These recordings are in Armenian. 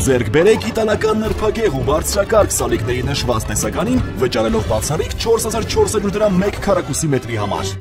Ձեռք բերեք իտալական նրբագեղ ու բարձրակարգ սալիկների նշված տեսականին, վճարելով բացառիկ 4400 դրամ 1 քառակուսի մետրի համար։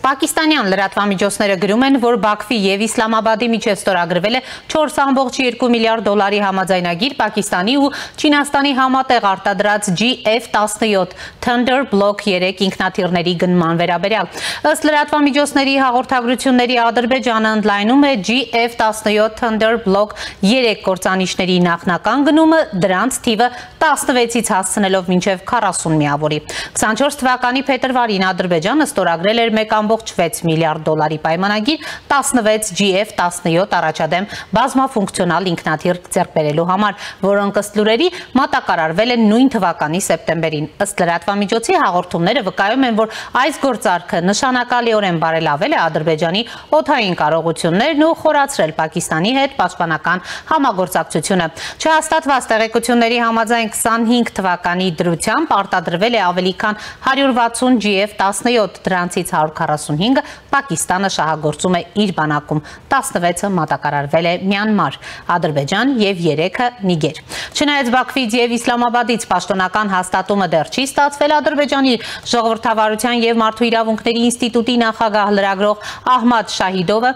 Պակիստանյան լրատվամիջոցները գրում են, որ Բաքվի և Իսլամաբադի միջև ստորագրվել է 4.2 միլիարդ դոլարի համաձայնագիր Պակիստանի ու Չինաստանի համատեղ արտադրած GF-17 Thunder Block 3 ինքնաթիռների գնման վերաբերյալ։ Ըստ լրատվամիջոցների հաղորդագրությունների Ադրբեջանը ընդլայնում է GF-17 Thunder Block 3 կործանիչների նախնական գնումը, դրանց թիվը 16-ից հասցնելով մինչև 40 միավորի։ 24 թվականի փետրվարին Ադրբեջանը ստորագրել էր 1.6 միլիարդ դոլարի պայմանագիր 16 GF-17 առաջադեմ բազմաֆունկցիոնալ ինքնաթիռ ձեռք բերելու համար, որոնք ըստ լուրերի մատակարարվել են նույն թվականի սեպտեմբերին։ Ըստ լրատվամիջոցի հաղորդումները վկայում են, որ այս գործարքը նշանակալիորեն բարելավել է Ադրբեջանի օդային կարողություններն ու խորացրել Պակիստանի հետ պաշտպանական համագործակցությունը։ Չհաստատված տեղեկությունների համաձայն 25 թվականի դրությամբ արտադրվել է ավելի քան 160 GF-17, դրանցից 145-ը Պակիստանը շահագործում է իր բանակում, 16-ը մատակարարվել է Մյանմար, Ադրբեջան և 3-ը Նիգեր։ Չնայած Բաքվից և Իսլամաբադից պաշտոնական հաստատումը դեռ չի ստացվել, Ադրբեջանի ժողովրդավարության և մարդու իրավունքների ինստիտուտի նախագահ լրագրող Ահմադ Շահիդովը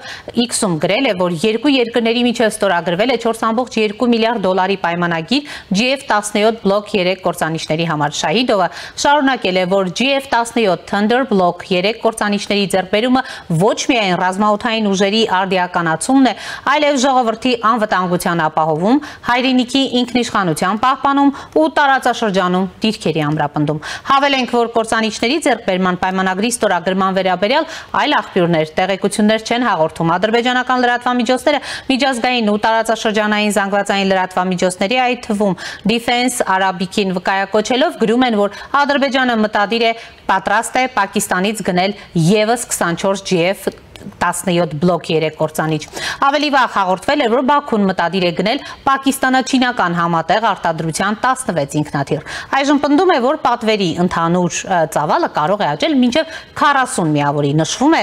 X-ում գրել է, որ երկու երկրների միջև ստորագրվել է 4.2 միլիարդ դոլարի պայմանագիր GF-17 Block 3 կործանիչների համար։ Շահիդովը շարունակել է, որ GF-17 Thunder Block 3 կործանիչների ձեռքբերումը ոչ միայն ռազմաօդային ուժերի արդիականացումն է, այլև ժողովրդի անվտանգության ապահովում, հայրենիքի ինքնիշխանության պահպանում ու տարածաշրջանում դիրքերի ամրապնդում։ Հավելենք, որ կործանիչների ձեռքբերման պայմանագրի ստորագրման վերաբերյալ այլ աղբյուրներ տեղեկություններ չեն հաղորդում։ Ադրբեջանական լրատվամիջոցները միջազգային ու տարածաշրջանային զանգվածային լրատվամիջոցների, այդ թվում Defense Arabic-ին վկայակոչելով գրում են, որ Ադրբեջանը մտադիր է պատրաստ է Պակիստանից գնել ևս 24 GF-17 Block 3 կործանիչ։ Ավելի վաղ հաղորդվել է, որ Բաքուն մտադիր է գնել Պակիստանա-չինական համատեղ արտադրության 16 ինքնաթիռ։ Այժմ պնդում է, որ պատվերի ընդհանուր ծավալը կարող է աճել մինչև 40 միավորի։ Նշվում է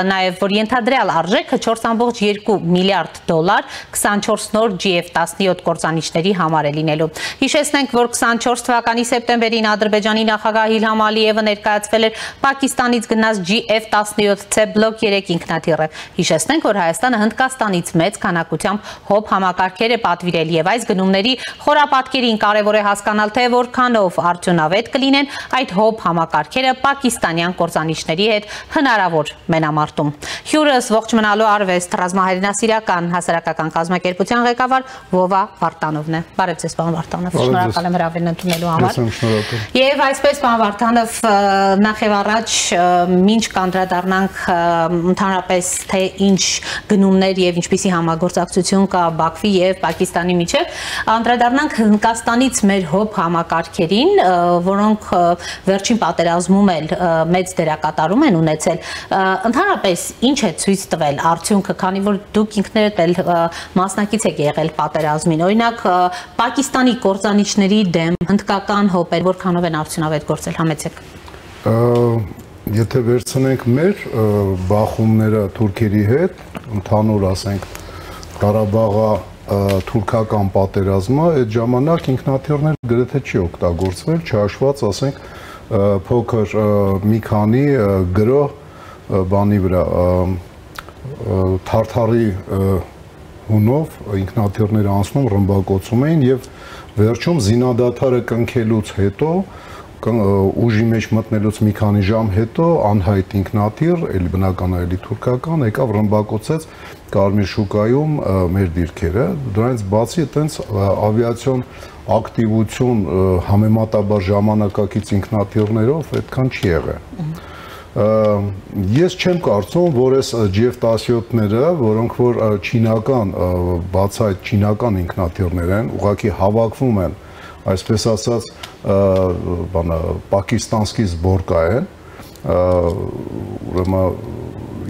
նաև, որ ենթադրյալ արժեքը 4.2 միլիարդ դոլար 24 նոր GF-17 կործանիչների համար է լինելու։ Հիշեցնենք, որ 24 թվականի սեպտեմբերին Ադրբեջանի նախագահ Իլհամ Ալիևը ներկայացվել էր Պակիստանից գնած GF-17C Block 3 ինքնաթիռը։ Հիշեցնենք, որ Հայաստանը Հնդկաստանից մեծ քանակությամբ հոբ համակարգեր է պատվիրել եւ այս գնումների խորապատկերին կարևոր է հասկանալ, թե որքանով արդյունավետ կլինեն այդ հոբ համակարգերը պակիստանյան կործանիչների հետ հնարավոր մենամարտում։ Հյուրս ողջ մնալու արվեստ ռազմահայրենասիրական հասարակական կազմակերպության ղեկավար Վովա Վարդանովն է։ Բարև ձեզ, պարոն Վարդանով, շնորհակալ եմ հրավերն ընդունելու համար։ Եվ այսպես, պարոն Վարդանով, նախ եւ առաջ մինչ կանդրադառնանք ընդհանրապես թե ինչ գնումներ եւ ինչպիսի համագործակցություն կա Բաքվի եւ Պակիստանի միջեւ, անդրադառնանք Հնդկաստանից մեր հոբ համակարգերին, որոնք վերջին պատերազմում էլ մեծ դերակատարում են ունեցել։ Ընդհանրապես ինչ է ցույց տվել արդյունքը, քանի որ դուք ինքներդ էլ մասնակից եք եղել պատերազմին։ Օրինակ Պակիստանի կործանիչների դեմ հնդկական հոբեր որքանով են արդյունավետ գործել, համեցեք։ Եթե վերցնենք մեր բախումները թուրքերի հետ, ընդհանուր ասենք Ղարաբաղի թուրքական պատերազմը, այդ ժամանակ ինքնաթիռներ գրեթե չի օգտագործվել, չհաշված ասենք փոքր մի քանի գրող բանի վրա թարթարի հունով ինքնաթիռները անցնում ռմբակոծում էին եւ վերջում զինադադարը կնքելուց հետո ուժի մեջ մտնելուց մի քանի ժամ հետո անհայտ ինքնաթիռ, էլի բնական էլի թուրքական, եկավ ռմբակոծեց Կարմիր շուկայում մեր դիրքերը, դրանից բացի այտենց ավիացիոն ակտիվություն համեմատաբար ժամանակակից ինքնաթիռներով այդքան չի եղել։ Ես չեմ կարծում, որ այս GF-17-ները, որոնք որ չինական, բացայտ չինական ինքնաթիռներ են, ուղղակի հավաքվում են այսպես ասած, պակիստանսկի սբորկա են, ուրեմն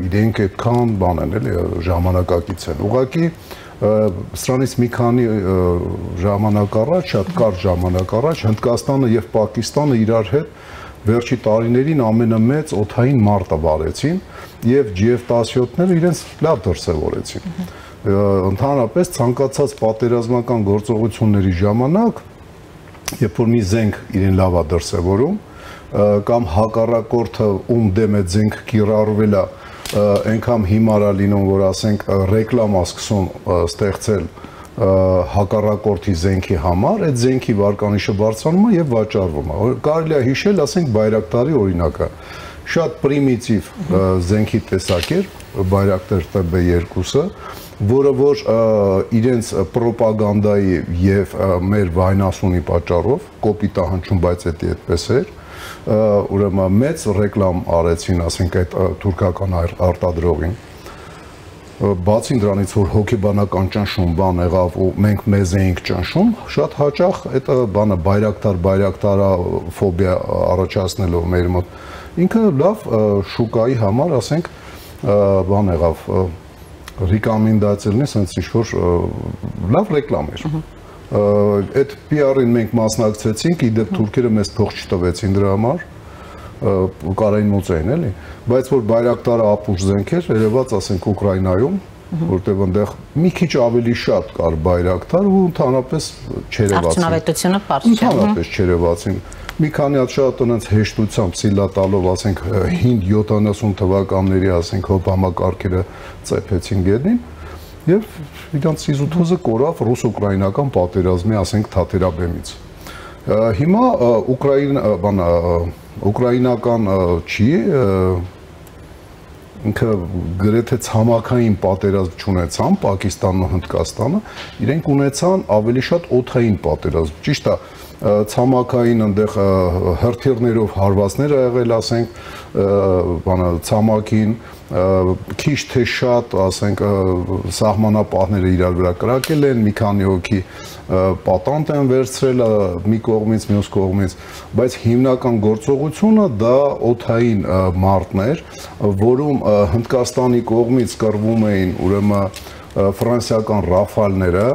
իրենք այդքան բան են, էլի ժամանակակից են։ Ուղղակի սրանից մի քանի ժամանակ առաջ, շատ կարճ ժամանակ առաջ Հնդկաստանը եւ Պակիստանը իրար հետ վերջի տարիներին ամենամեծ օդային մարտը վարեցին եւ GF-17-ները իրենց լավ դրսեւորեցին։ Ընդհանրապես ցանկացած պատերազմական գործողությունների ժամանակ, երբ որ մի զենք իրեն լավ է դրսեւորում, կամ հակառակորդը ում դեմ է զենք կիրառվել է, այնքան հիմար է լինում, որ ասենք ռեկլամա սկսում ստեղծել հակառակորդի զենքի համար, այդ զենքի վարկանիշը բարձրանում է եւ վաճառվում է։ Կարելի է հիշել, ասենք Բայրակտարի օրինակը, շատ պրիմիտիվ զենքի տեսակ էր Բայրակտար TB2-ը, որը որ իրենց պրոպագանդայի եւ մեր վայնասունի պատճառով կոպիտ է հնչում, բայց դա այդպես էր, ուրեմն մեծ ռեկլամ արեցին, ասենք այդ թուրքական արտադրողին։ Բացի դրանից, որ հոգեբանական ճնշում բան եղավ ու մենք մեզ էինք ճնշում, շատ հաճախ այդ բանը բայրակտարա ֆոբիա առաջացնելով մեր մոտ, ինքը լավ շուկայի համար, ասենք, բան եղավ, ռեկոմենդացիա լինի, ասենց ինչ-որ լավ ռեկլամ էր։ Այդ PR-ին մենք մասնակցեցինք, իդեպ թուրքերը մեզ փող չտվեցին դրա համար, կարային մոծային, էլի, բայց որ Բայրակտարը ապուշ զենք էր, երևաց, ասենք, Ուկրաինայում, որտեղ այնտեղ մի քիչ ավելի շատ կար Բայրակտար ու ընդհանրապես չերևացին։ Արդյունավետությունը պարզ չէ։ Ընդհանրապես չերևացին։ Մի քանի հատ շատ այնց հեշտությամբ սիլա տալով, ասենք, 5-70 թվականների, ասենք, հոբ համակարգերը ծեփեցին գետնին եւ իրանց իզութոզը կորավ ռուս-ուկրաինական պատերազմի, ասենք, թաթերաբեմից։ Հիմա ուկրաինական չի, ինքը գրեթե ցամաքային պատերազմ չունեցան, Պակիստանն ու Հնդկաստանը, իրենք ունեցան ավելի շատ օդային պատերազմ։ Ճիշտ է, ցամաքային այնտեղ հրթիռներով հարվածներ ա եղել, ասենք, ցամաքին քիչ թե շատ, ասենք, սահմանապահները իրար վրա կրակել են, մի քանի հոգի պատանտ են վերցրել մի կողմից, մյուս կողմից, բայց հիմնական գործողությունը դա օդային մարտն էր, որում Հնդկաստանի կողմից կռվում էին ուրեմն ֆրանսիական Ռաֆալները,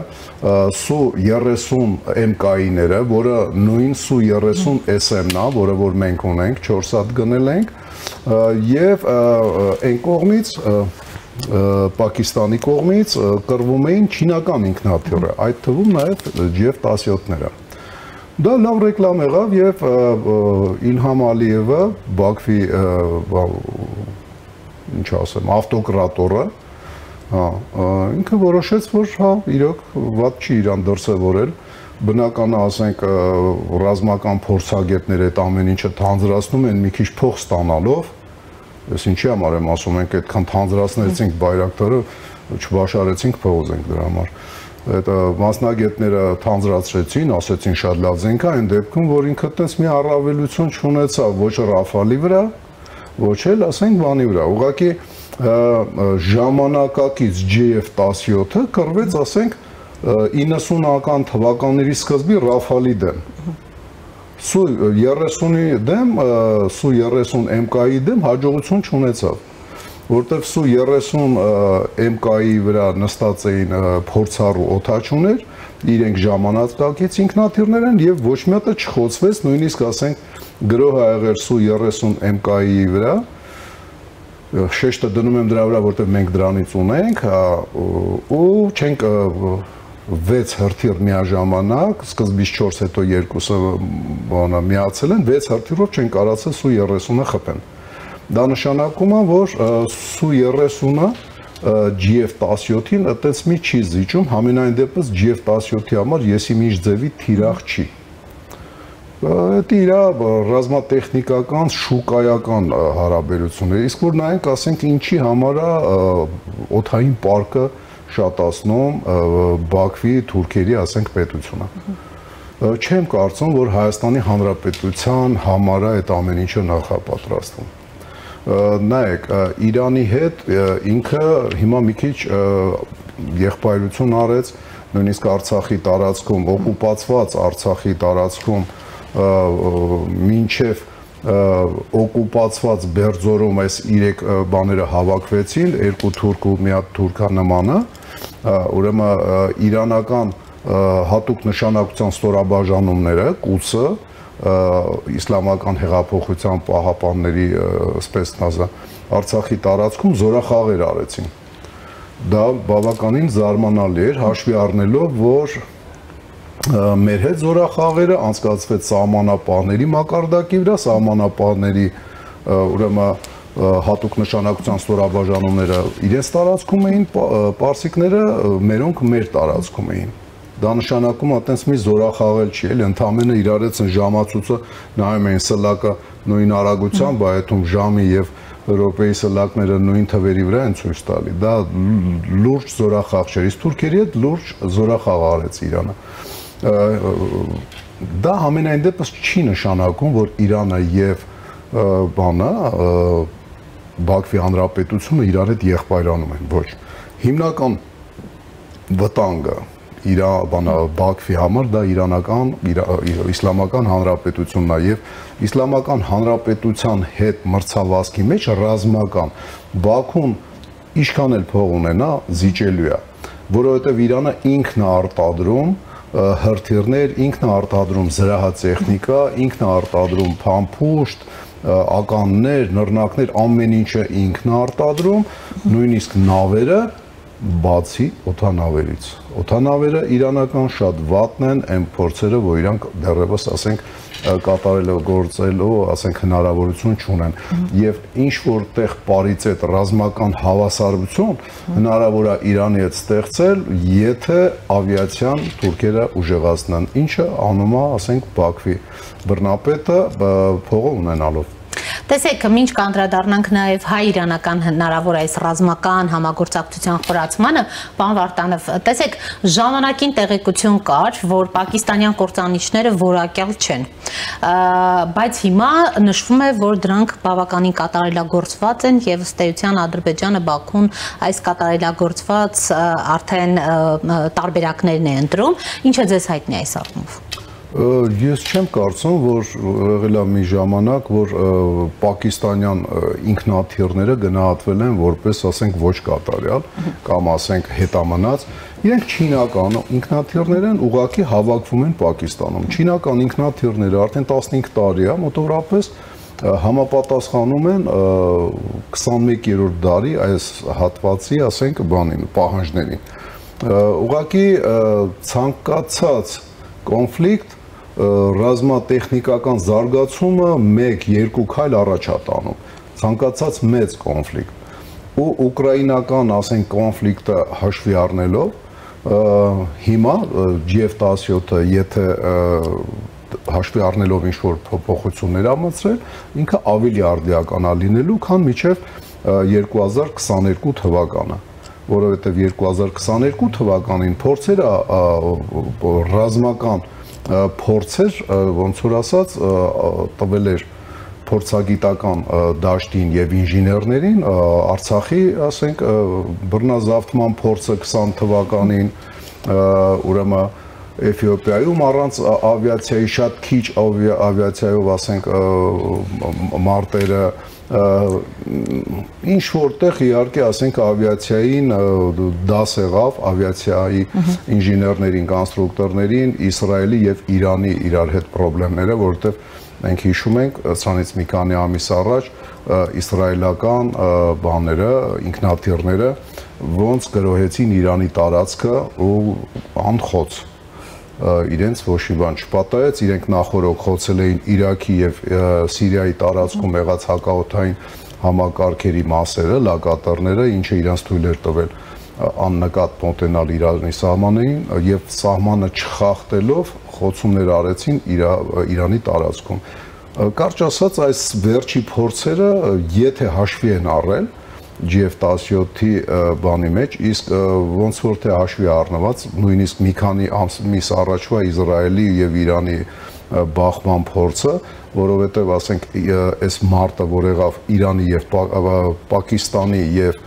Su-30 MK-ները, որը նույն Su-30 SM-ն է, որը որ մենք ունենք, 4 հատ գնել ենք, եւ այն կողմից Պակիստանի կողմից կռվում էին չինական ինքնաթիռը, այդ թվում նաեւ GF-17-ները։ Դա լավ ռեկլամ եղավ եւ Իլհամ Ալիևը, Բաքվի, ինչ ասեմ, ավտոկրատորը, ինքը որոշեց, որ հա, իրոք ված չի իրան դրսևորել, բնական է, ասենք, ռազմական փորձագետներ այդ ամեն ինչը թանձրացնում են մի քիչ փող ստանալով, ես ինչի համար եմ ասում, ենք այդքան թանձրացնեցինք Բայրակտարը, չբաշարեցինք փողոց ենք դրա համար։ Այդ մասնագետները թանձրացրեցին, ասեցին շատ լավ զենք է, այն դեպքում, որ ինքը այդպես մի առավելություն չունեցավ ոչ Ռաֆալի վրա, ոչ էլ, ասենք, բանի վրա։ Ուղղակի ժամանակակից GF-17-ը կռվեց, ասենք, 90-ական թվականների սկզբի Ռաֆալի դեմ։ Su-30-ի դեմ, Su-30 MK-ի դեմ հաջողություն չունեցավ, որտեղ Su-30 MK-ի վրա նստած էին փորձառու օդաչուներ, իրենք ժամանակակից ինքնաթիռներ են եւ ոչ մի հատը չխոցվեց, նույնիսկ, ասենք, գրոհ ա եղել Su-30 MK-ի վրա, շեշտը դնում եմ դրա վրա, որտեղ մենք դրանից ունենք, ու չենք 6 հրթիռ միաժամանակ, սկզբից 4, հետո 2-ը միացել են, 6 հրթիռով չեն կարացել Su-30-ը խփեն։ Դա նշանակում է, որ Su-30-ը GF-17-ին այդպես մի չի զիջում, համենայն դեպս GF-17-ի համար եսիմինչ ձևի թիրախ չի։ Դա իր ռազմատեխնիկական, շուկայական հարաբերություններ, իսկ որ նայենք, ասենք, ինչի համար է օդային պարկը շատացնում Բաքվի, Թուրքիայի, ասենք, պետությունը։ Չեմ կարծում, որ Հայաստանի Հանրապետության համար է այդ ամեն ինչը նախապատրաստվում։ Նայեք, Իրանի հետ ինքը հիմա մի քիչ եղբայրություն արեց նույնիսկ Արցախի տարածքում, օկուպացված Արցախի տարածքում մինչև օկուպացված Բերձորում այս 3 բաները հավաքվեցին, 2 թուրք ու մի հատ թուրքանմանը, ուրեմն իրանական հատուկ նշանակության ստորաբաժանումները, կուսը, իսլամական հեղափոխության պահապանների սպեցնազը Արցախի տարածքում զորախաղեր արեցին։ Դա բավականին զարմանալի էր, հաշվի առնելով, որ մեր հետ զորախաղերը անցկացվեց սահմանապահների մակարդակի վրա, սահմանապահների ուրեմն հատուկ նշանակության ստորաբաժանումները իրենց տարածքում էին, պարսիկները մերոնք մեր տարածքում էին։ Դա նշանակում է այտենց մի զորախաղել չի, էլ ընդամենը իրար հետ ժամացույցը նայում էին սլակը նույն արագությամբ, այդում ժամի եւ Եվրոպայի սլակները նույն թվերի վրա են ցույց տալի։ Դա լուրջ զորախաղ չէր, իսկ թուրքերի հետ լուրջ զորախաղ արեց Իրանը։ Դա ամենայն դեպս չի նշանակում, որ Իրանը եւ Բաքվի Հանրապետությունը իրար հետ եղբայրանում են, ոչ։ Հիմնական վտանգը Բաքվի համար դա իսլամական հանրապետությունն է եւ իսլամական հանրապետության հետ մրցավազքի մեջ ռազմական Բաքուն ինչքան էլ փող ունենա զիջելու է, որովհետեւ Իրանը ինքն է արտադրում հրթիռներ, ինքն է արտադրում զրահատեխնիկա, ինքն է արտադրում փամփուշտ, ականներ, նռնակներ, ամեն ինչը ինքն է արտադրում, նույնիսկ նավերը բացի օդանավերից։ Օդանավերը իրանական շատ վատն են, այն փորձերը, որ իրանք դեռևս, ասենք, կատարելով գործելով, ասենք, հնարավորություն չունեն։ Եվ ինչ որտեղ պարիցետ ռազմական հավասարություն հնարավոր է Իրանի հետ ստեղծել, եթե ավիացիան թուրքերը ուժեղացնեն, ինչը անում է, ասենք, Բաքվի բռնապետը փողը ունենալով։ Տեսեք, մինչ կանդրադառնանք նաև հայ-իրանական հնարավոր այս ռազմական համագործակցության խորացմանը, պարոն Վարդանով, տեսեք, ժամանակին տեղեկություն կար, որ պակիստանյան կործանիչները որակյալ չեն, բայց հիմա նշվում է, որ դրանք բավականին կատարելագործված են եւ ըստ էության Ադրբեջանը Բաքուն այս կատարելագործված արդեն տարբերակներն է ընտրում, ինչը ձեզ հայտնի է այս առումով։ Ես չեմ կարծում, որ եղել է մի ժամանակ, որ պակիստանյան ինքնաթիռները գնահատվել են որպես, ասենք, ոչ կատարյալ կամ ասենք հետամնաց, իրենք չինական ինքնաթիռներ են, ուղղակի հավաքվում են Պակիստանում։ Չինական ինքնաթիռները արդեն 15 տարի է մոտավորապես համապատասխանում են 21-րդ դարի այս հատվածի, ասենք, պահանջներին։ Ուղղակի ցանկացած կոնֆլիկտ ռազմատեխնիկական զարգացումը 1-2 քայլ առաջ է տանում, ցանկացած մեծ կոնֆլիկտ ու ուկրաինական, ասենք, կոնֆլիկտը հաշվի առնելով հիմա G17-ը եթե հաշվի առնելով ինչ-որ փոփոխություններ ամացրել, ինքը ավելի արդիական է լինելու, քան մինչև 2022 թվականը, որովհետև 2022 թվականին փորձերը ռազմական փորձեր, ոնց որ ասած, տվել էր փորձագիտական դաշտին եւ ինժեներներին Արցախի, ասենք, բռնազավթման փորձը 20 թվականին, ուրեմն Էթիոպիայում առանց ավիացիայի շատ քիչ ավիացիայով, ասենք, մարտերը ինչ որտեղ իհարկե, ասենք, ավիացիային դաս եղավ ավիացիայի ինժեներներին, կոնստրուկտորներին, Իսրայելի եւ Իրանի իրար հետ խնդիրները, որովհետեւ մենք հիշում ենք, սրանից մի քանի ամիս առաջ իսրայելական բաները, ինքնաթիռները ոնց գրոհեցին Իրանի տարածքը ու անխոց իրենց ոչ մի բան չպատահեց, իրենք նախորդ խոցել էին Իրաքի եւ Սիրիայի տարածքում եղած հակաօդային համակարգերի մասերը, լակատառները, ինչը իրենց թույլ էր տվել աննկատ մոտենալ Իրանի սահմաններին եւ սահմանը չխախտելով խոցումներ արեցին Իրանի տարածքում։ Կարճ ասած, այս վերջի փորձերը, եթե հաշվի են առել G17-ի բանի մեջ, իսկ ոնց որ թե հաշվի առնված, նույնիսկ մի քանի ամիս առաջվա Իսրայելի եւ Իրանի բախման փորձը, որովհետեւ, ասենք, այս մարտը, որ եղավ Իրանի եւ Պակիստանի եւ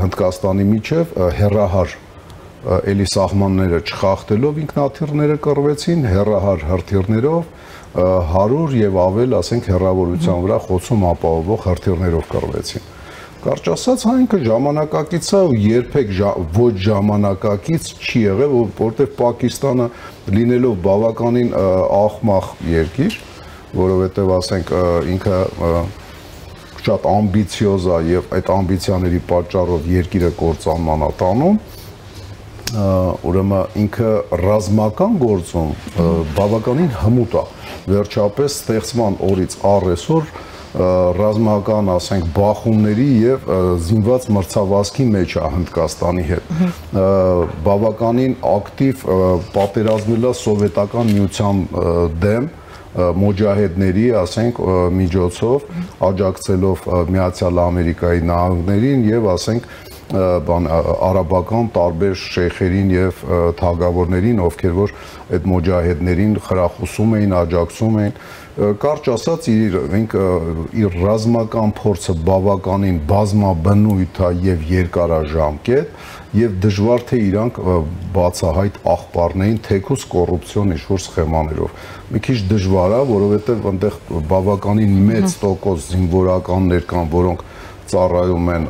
Հնդկաստանի միջև հերահար էլի սահմանները չխախտելով ինքնաթիռները կռվեցին հեռահար հրթիռներով 100 եւ ավել, ասենք, հեռավորության վրա խոցում ապահովող հրթիռներով կռվեցին։ Կարճ ասած, այնքը ժամանակակից է ու երբեք ոչ ժամանակակից չի եղել, որովհետեւ Պակիստանը լինելով բավականին աղմաղ երկիր, որովհետեւ ասենք ինքը շատ ամբիցիոզ է եւ այդ ամբիցիաների պատճառով երկիրը կործանման է տանում, ուրեմն ինքը ռազմական գործում բավականին հմուտ է։ Վերջապես ստեղծման օրից առ այսօր ռազմական, ասենք, բախումների եւ զինված մրցավազքի մեջ է Հնդկաստանի հետ։ Բավականին ակտիվ պատերազմել է սովետական միության դեմ մոջահեդների, ասենք, միջոցով, աջակցելով Միացյալ Ամերիկայի Նահանգներին եւ, ասենք, արաբական տարբեր շեյխերին եւ թագավորներին, ովքեր որ այդ մոջահեդներին խրախուսում էին, աջակցում էին։ Կարճ ասած, իր ռազմական փորձը բավականին բազմաբնույթ է եւ երկարաժամկետ եւ դժվար թե իրանք բացահայտ աղբարներին թեկուզ կոռուպցիոն ինչ-որ սխեմաներով։ Մի քիչ դժվար է, որովհետեւ այնտեղ բավականին մեծ տոկոս զինվորականներ կան, որոնք ծառայում են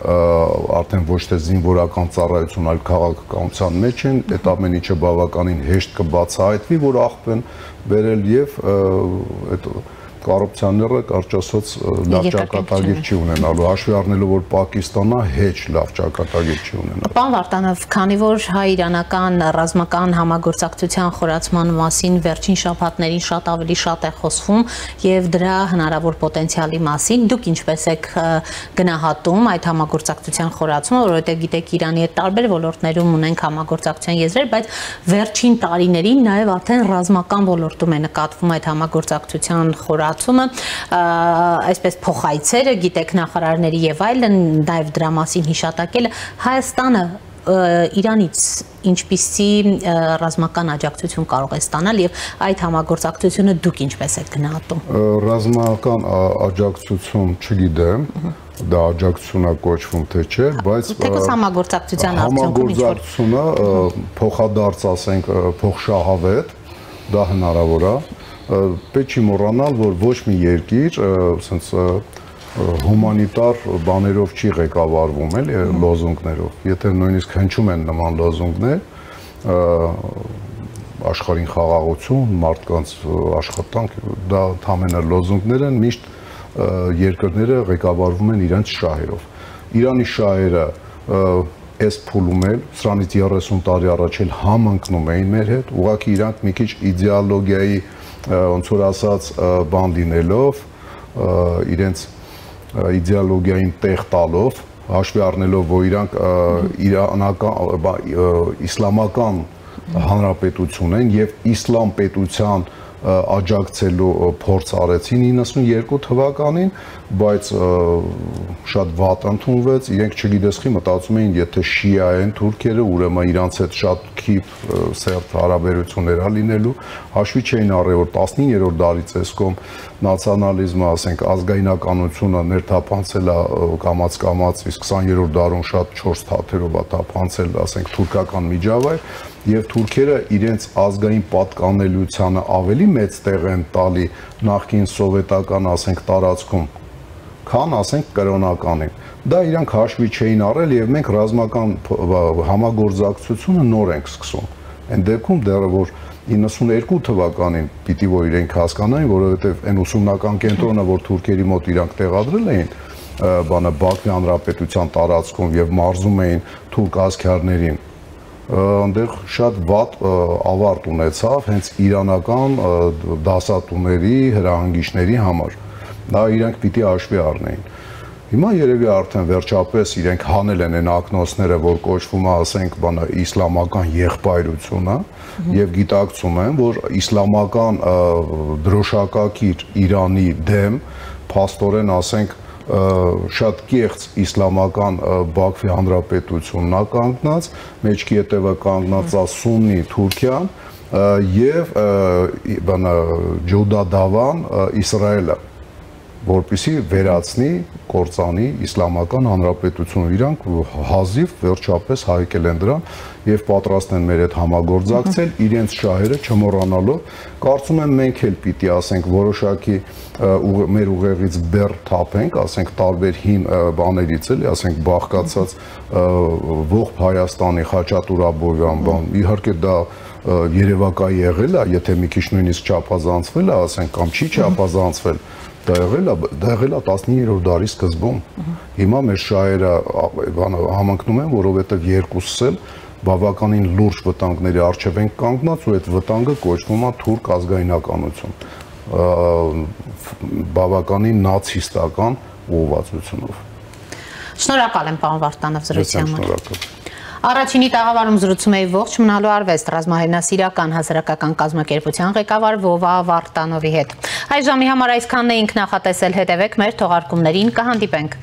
արդեն ոչ թե զինվորական ծառայություն, այլ քաղաքականության մեջ են, այդ ամեն ինչը բավականին հեշտ կբացահայտվի, որ աղբ են բերել եւ այդ կոռուպցիաները, կարճ ասած, լավ ճակատագիր չի ունենալու, հաշվի առնելով, որ Պակիստանը հեչ լավ ճակատագիր չի ունենալու։ Պարոն Վարդանով, քանի որ հայ-իրանական ռազմական համագործակցության խորացման մասին վերջին շաբաթներին շատ է խոսվում եւ դրա հնարավոր պոտենցիալի մասին, դուք ինչպես եք գնահատում այդ համագործակցության խորացումը, որովհետեւ գիտեք, Իրանի հետ տարբեր ոլորտներում ունենք համագործակցության եզրեր, բայց վերջին տարիներին նաեւ արդեն ռազմական ոլորտում է նկատվում այդ համագործակցության խորացումը, այսպես փոխայցերը, գիտեք, նախարարների եւ այլն, նաեւ դրա մասին հիշատակելը, Հայաստանը Իրանից ինչպիսի ռազմական աջակցություն կարող է ստանալ եւ այդ համագործակցությունը դուք ինչպես եք գնահատում։ Ռազմական աջակցություն չգիտեմ, դա աջակցություն է կոչվում թե չէ, բայց թեկուզ համագործակցության համագործակցությունը փոխադարձ, ասենք, փոխշահավետ, դա հնարավոր է։ Պետք չի մոռանալ, որ ոչ մի երկիր ասենց հումանիտար բաներով չի ղեկավարվում, էլի, լոզունգներով։ Եթե նույնիսկ հնչում են նման լոզունգներ, աշխարհին խաղաղություն, մարդկանց աշխատանք, դա ընդհանրապես լոզունգներ են, միշտ երկրները ղեկավարվում են իրենց շահերով։ Իրանի շահերը այս փուլում էլ, սրանից 30 տարի առաջ էլ համընկնում էին մեր հետ, ուղղակի իրանք մի քիչ իդեոլոգիայի, ոնց որ ասած, բան լինելով, իրենց իդեոլոգիային տեղ տալով, հաշվի առնելով, որ իրանք իսլամական հանրապետություն են եւ իսլամ պետության աջակցելու փորձ արեցին 92 թվականին, բայց շատ վատ ընդունվեց, իրենք չգիտես խի մտածում էին, եթե շիա են թուրքերը, ուրեմն իրանց հետ շատ քիփ սերտ հարաբերություններ ա լինելու, հաշվի չէին առել, որ 19-րդ դարի ցեսկոմ նացիոնալիզմը, ասենք, ազգայնականությունը ներթափանցել է կամաց-կամաց, իսկ 20-րդ դարում շատ 4 թաթերով է թափանցել, ասենք, թուրքական միջավայր, եւ թուրքերը իրենց ազգային պատկանելիությանը ավելի մեծ տեղ են տալի նախկին սովետական, ասենք, տարածքում, քան, ասենք, կրոնականին։ Դա իրանք հաշվի չէին առել եւ մենք ռազմական համագործակցությունը նոր ենք սկսում։ Այն դեպքում դեռ որ 92 թվականին պիտի որ իրենք հասկանային, որովհետեւ այն ուսումնական կենտրոնը, որ թուրքերի մոտ իրանք տեղադրել էին, բանը Բաքվի հանրապետության տարածքում եւ մարզում էին թուրք ազգարներին, այնտեղ շատ վատ ավարտ ունեցավ հենց իրանական դասատուների, հրահանգիչների համար։ Դա իրանք պիտի հաշվի առնեին։ Հիմա երևի արդեն վերջապես իրենք հանել են այն ակնոցները, որ կոչվում է, ասենք, բանը իսլամական եղբայրությունը եւ գիտակցում են, որ իսլամական դրոշակակիր Իրանի դեմ փաստորեն, ասենք, շատ կեղծ իսլամական Բաքվի հանրապետությունն է կանգնած, մեջքի հետևը կանգնած է Սուննի Թուրքիան եւ բանը Ջուդա Դավան Իսրայելը, որպեսզի վերացնի, կործանի իսլամական հանրապետությունը, իրանք հազիվ վերջապես հայկել են դրան եւ պատրաստ են մեր հետ համագործակցել, իրենց շահերը չմոռանալով, կարծում եմ մենք էլ պիտի ասենք որոշակի մեր ուղեղից բեռ թափենք, ասենք տարբեր հին բաներից էլի, ասենք բաղկացած ողջ Հայաստանի Խաչատուր Աբովյան բան, իհարկե դա երևակայի եղել է, եթե մի քիչ նույնիսկ չափազանցվել է, ասենք կամ չի չափազանցվել, դա եղել է 19-րդ դարի սկզբում։ Հիմա մեր շահերը համընկնում են, որովհետև երկուսս էլ բավականին լուրջ վտանգների առջև ենք կանգնած ու այդ վտանգը կոչվում է թուրք ազգայնականություն, բավականին նացիստական ուղղվածությունով։ Շնորհակալ եմ, պարոն Վարդանով, զրույցի համար։ Շնորհակալ։ Առաջինի տաղավարում զրուցում էի ողջ մնալու արվեստ ռազմահենասիրական հասարակական կազմակերպության ղեկավար Վովա Վարդանովի հետ։ Այս ժամի համար այսքանն էինք նախատեսել, հետևեք մեր թողարկումներին, կհանդիպենք։